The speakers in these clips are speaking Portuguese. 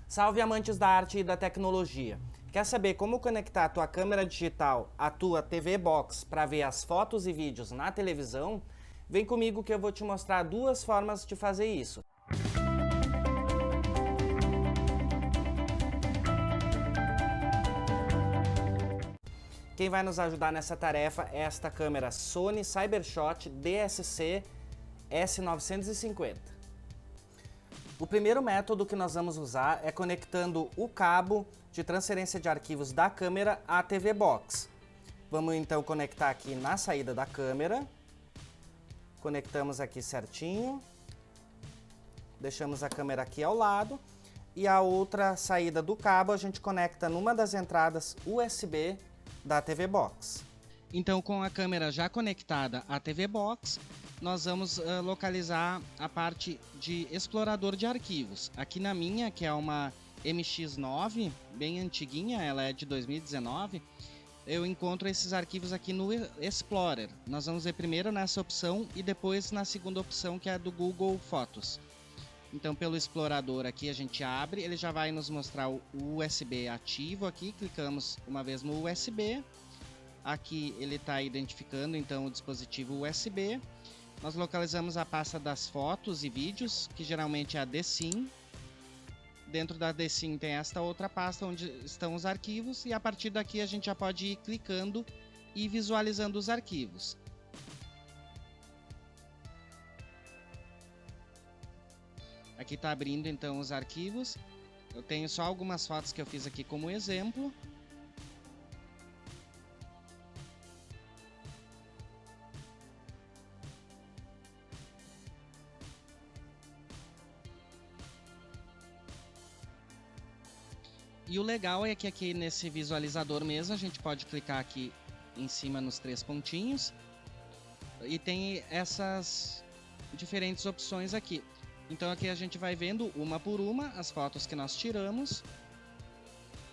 Salve amantes da arte e da tecnologia! Quer saber como conectar a tua câmera digital à tua TV Box para ver as fotos e vídeos na televisão? Vem comigo que eu vou te mostrar duas formas de fazer isso. Quem vai nos ajudar nessa tarefa é esta câmera Sony Cybershot DSC S950. O primeiro método que nós vamos usar é conectando o cabo de transferência de arquivos da câmera à TV Box. Vamos então conectar aqui na saída da câmera. Conectamos aqui certinho. Deixamos a câmera aqui ao lado. E a outra saída do cabo a gente conecta numa das entradas USB da TV Box. Então, com a câmera já conectada à TV Box, nós vamos localizar a parte de explorador de arquivos. Aqui na minha, que é uma MX9, bem antiguinha, ela é de 2019, eu encontro esses arquivos aqui no Explorer. Nós vamos ver primeiro nessa opção e depois na segunda opção, que é a do Google Fotos. Então, pelo explorador aqui a gente abre, ele já vai nos mostrar o USB ativo aqui, clicamos uma vez no USB. Aqui ele está identificando então o dispositivo USB. Nós localizamos a pasta das fotos e vídeos, que geralmente é a DSIM. Dentro da DSIM tem esta outra pasta onde estão os arquivos e a partir daqui a gente já pode ir clicando e visualizando os arquivos. Aqui está abrindo então os arquivos. Eu tenho só algumas fotos que eu fiz aqui como exemplo. E o legal é que aqui nesse visualizador mesmo a gente pode clicar aqui em cima nos três pontinhos e tem essas diferentes opções aqui. Então aqui a gente vai vendo uma por uma as fotos que nós tiramos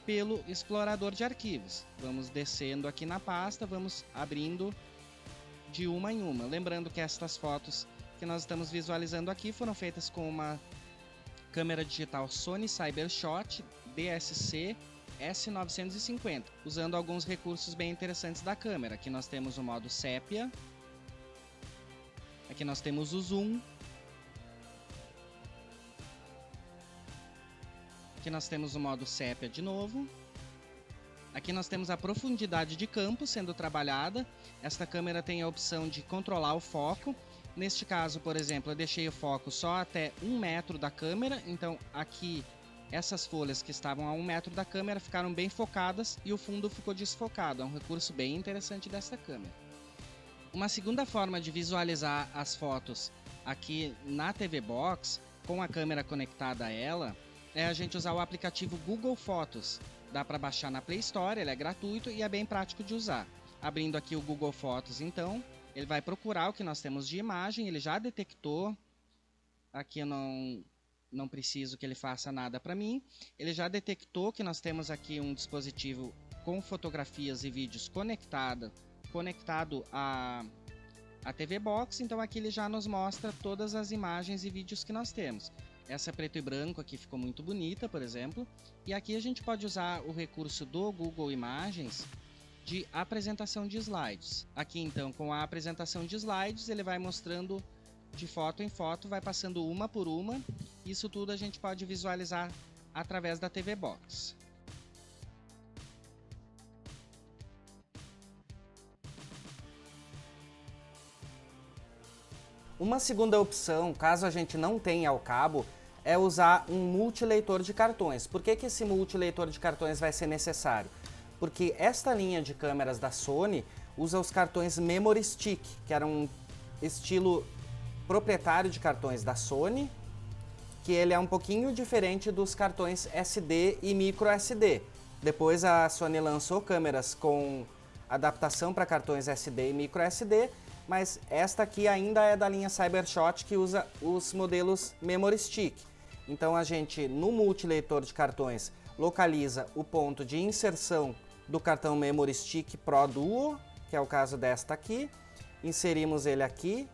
pelo explorador de arquivos. Vamos descendo aqui na pasta, vamos abrindo de uma em uma. Lembrando que estas fotos que nós estamos visualizando aqui foram feitas com uma câmera digital Sony Cybershot DSC S950, usando alguns recursos bem interessantes da câmera. Aqui nós temos o modo sépia, aqui nós temos o zoom, aqui nós temos o modo sépia de novo, aqui nós temos a profundidade de campo sendo trabalhada. Esta câmera tem a opção de controlar o foco. Neste caso, por exemplo, eu deixei o foco só até 1 metro da câmera, então aqui essas folhas que estavam a 1 metro da câmera ficaram bem focadas e o fundo ficou desfocado. É um recurso bem interessante dessa câmera. Uma segunda forma de visualizar as fotos aqui na TV Box, com a câmera conectada a ela, é a gente usar o aplicativo Google Fotos. Dá para baixar na Play Store, ele é gratuito e é bem prático de usar. Abrindo aqui o Google Fotos, então, ele vai procurar o que nós temos de imagem, ele já detectou. Aqui eu não preciso que ele faça nada para mim. Ele já detectou que nós temos aqui um dispositivo com fotografias e vídeos conectado à TV Box. Então aqui ele já nos mostra todas as imagens e vídeos que nós temos. Essa preto e branco aqui ficou muito bonita, por exemplo. E aqui a gente pode usar o recurso do Google Imagens de apresentação de slides. Aqui então, com a apresentação de slides, ele vai mostrando de foto em foto, vai passando uma por uma. Isso tudo a gente pode visualizar através da TV Box. Uma segunda opção, caso a gente não tenha o cabo, é usar um multileitor de cartões. Por que esse multileitor de cartões vai ser necessário? Porque esta linha de câmeras da Sony usa os cartões Memory Stick, que era um estilo proprietário de cartões da Sony, que ele é um pouquinho diferente dos cartões SD e micro SD. Depois a Sony lançou câmeras com adaptação para cartões SD e micro SD, mas esta aqui ainda é da linha Cybershot, que usa os modelos Memory Stick. Então a gente, no multileitor de cartões, localiza o ponto de inserção do cartão Memory Stick Pro Duo, que é o caso desta aqui. Inserimos ele aqui,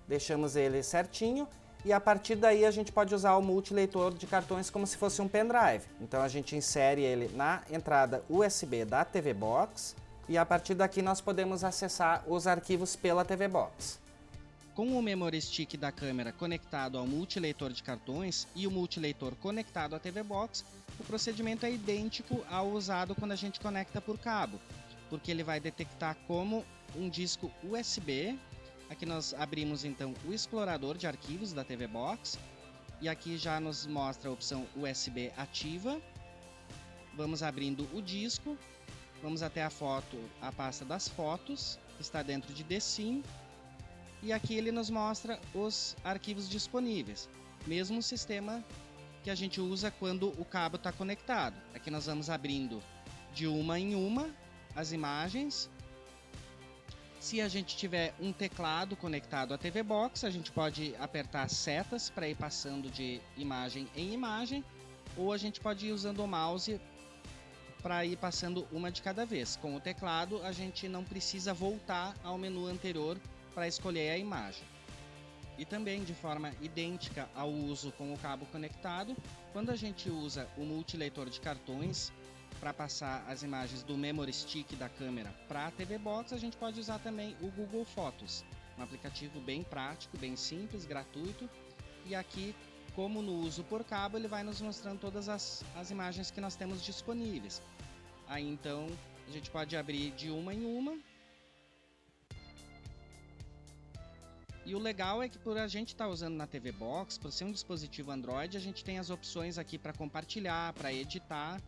deixamos ele certinho e a partir daí a gente pode usar o multileitor de cartões como se fosse um pendrive. Então a gente insere ele na entrada USB da TV Box e a partir daqui nós podemos acessar os arquivos pela TV Box. Com o memory stick da câmera conectado ao multileitor de cartões e o multileitor conectado à TV Box, o procedimento é idêntico ao usado quando a gente conecta por cabo, porque ele vai detectar como um disco USB. Aqui nós abrimos então o explorador de arquivos da TV Box e aqui já nos mostra a opção USB ativa. Vamos abrindo o disco, vamos até a pasta das fotos, que está dentro de DSIM, e aqui ele nos mostra os arquivos disponíveis, mesmo sistema que a gente usa quando o cabo está conectado. Aqui nós vamos abrindo de uma em uma as imagens. Se a gente tiver um teclado conectado à TV Box, a gente pode apertar setas para ir passando de imagem em imagem, ou a gente pode ir usando o mouse para ir passando uma de cada vez. Com o teclado, a gente não precisa voltar ao menu anterior para escolher a imagem. E também, de forma idêntica ao uso com o cabo conectado, quando a gente usa o multileitor de cartões para passar as imagens do memory stick da câmera para a TV Box, a gente pode usar também o Google Fotos, um aplicativo bem prático, bem simples, gratuito. E aqui, como no uso por cabo, ele vai nos mostrando todas as imagens que nós temos disponíveis. Aí então a gente pode abrir de uma em uma. E o legal é que por a gente estar usando na TV Box, por ser um dispositivo Android, a gente tem as opções aqui para compartilhar, para editar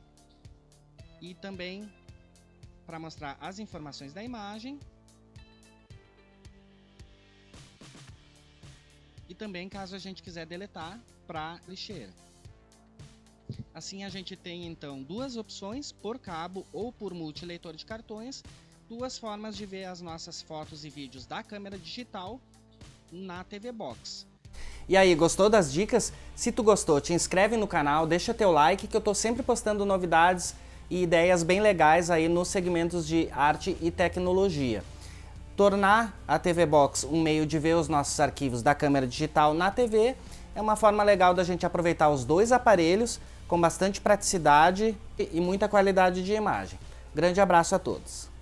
e também para mostrar as informações da imagem. E também caso a gente quiser deletar para lixeira. Assim a gente tem então duas opções, por cabo ou por multileitor de cartões, duas formas de ver as nossas fotos e vídeos da câmera digital na TV Box. E aí, gostou das dicas? Se tu gostou, te inscreve no canal, deixa teu like que eu tô sempre postando novidades e ideias bem legais aí nos segmentos de arte e tecnologia. Tornar a TV Box um meio de ver os nossos arquivos da câmera digital na TV é uma forma legal da gente aproveitar os dois aparelhos com bastante praticidade e muita qualidade de imagem. Grande abraço a todos!